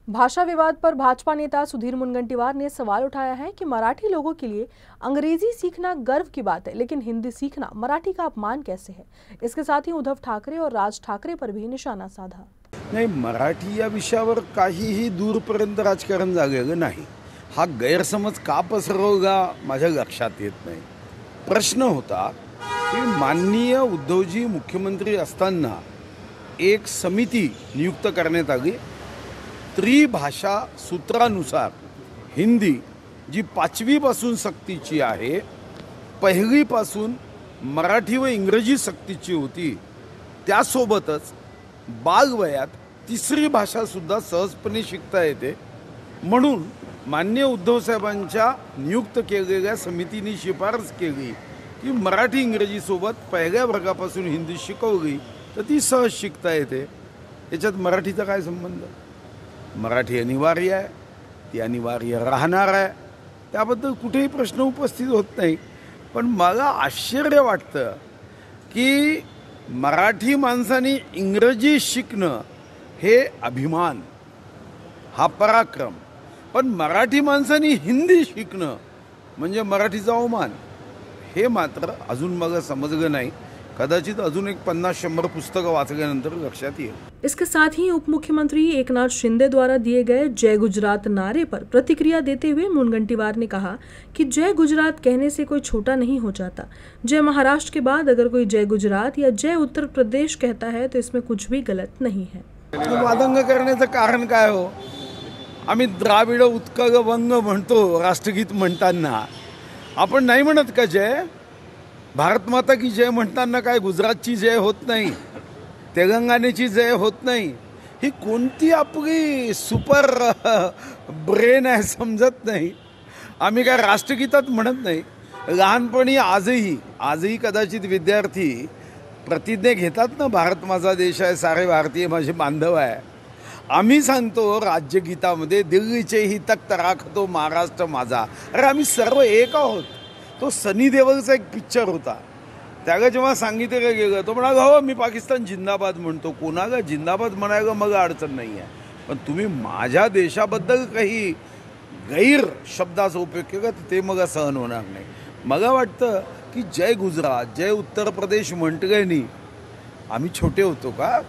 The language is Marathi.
भाषा विवाद पर भाजपा नेता सुधीर मुनगंटीवार ने सवाल उठाया है कि मराठी लोगों के लिए अंग्रेजी सीखना गर्व की बात है, लेकिन हिंदी सीखना मराठी का अपमान कैसे है। इसके साथ ही उद्धव ठाकरे और राज ठाकरे पर भी निशाना साधा। नाही, मराठी या विषयावर काहीही दूरपर्यंत राजकारण झालेलं नाही। हा गैरसमज का पसरवला माझ्या लक्षात येत नाही। प्रश्न होता की माननीय उद्धवजी मुख्यमंत्री असताना एक समिती नियुक्त करण्यात आली। त्रिभाषा सूत्रानुसार हिंदी जी 5वी पासून सक्तीची आहे, 1ली पासून मराठी व इंग्रजी सक्तीची होती, त्यासोबतच बालवयात 3री भाषा सुद्धा सहजपणे शिकता येते। म्हणून माननीय उद्धव साहेबांच्या नियुक्त केलेल्या समितीने शिफारस केली की मराठी इंग्रजी सोबत 1ल्या वर्गापासून हिंदी शिकवली तर ती सहज शिकता येते। याच्यात मराठीचा काय संबंध? मराठी अनिवार्य आहे, ती अनिवार्य राहणार आहे, त्याबद्दल कुठेही प्रश्न उपस्थित होत नाही। पण मला आश्चर्य वाटतं की मराठी माणसांनी इंग्रजी शिकणं हे अभिमान, हा पराक्रम, पण मराठी माणसांनी हिंदी शिकणं म्हणजे मराठीचा अवमान, हे मात्र अजून मला समजलं नाही। कदाचित अजून एक 50-100 पुस्तकं वाचल्यानंतर लक्षात येईल। इसके साथ ही उप मुख्यमंत्री एकनाथ शिंदे द्वारा दिए गए जय गुजरात नारे पर प्रतिक्रिया देते हुए मुनगंटीवार ने कहा कि जय गुजरात कहने से कोई छोटा नहीं हो जाता। जय महाराष्ट्र के बाद अगर कोई जय गुजरात या जय उत्तर प्रदेश कहता है तो इसमें कुछ भी गलत नहीं है। वादंग करण्याचं कारण काय हो? आम्ही द्राविड उत्कल वंग म्हणतो राष्ट्रगीत म्हणताना, आपण नाही म्हणत का जय? भारत माता की जय म्हणताना काय गुजरातची जय होत नाही, तेलंगणाची जय होत नाही? ही कोणती आपली सुपर ब्रेन आहे समजत नाही। आम्ही काय राष्ट्रगीतात म्हणत नाही। लहानपणी आजही कदाचित विद्यार्थी प्रतिज्ञा घेतात ना, भारत माझा देश आहे, सारे भारतीय माझे बांधव आहे। आम्ही सांगतो राज्यगीतामध्ये दिल्लीचे ही तख्त राखतो महाराष्ट्र माझा। अरे आम्ही सर्व एक आहोत। तो सनी देओलचा एक पिक्चर होता, त्याला जेव्हा सांगितलं गेलं तो म्हणाला हो मी पाकिस्तान जिंदाबाद म्हणतो। कोणाला जिंदाबाद म्हणायला मग अडचण नाही आहे, पण तुम्ही माझ्या देशाबद्दल काही गैर शब्दाचा उपयोग केला तर ते मग सहन होणार नाही। मला वाटतं की जय गुजरात, जय उत्तर प्रदेश म्हटल्याने आम्ही छोटे होतो का?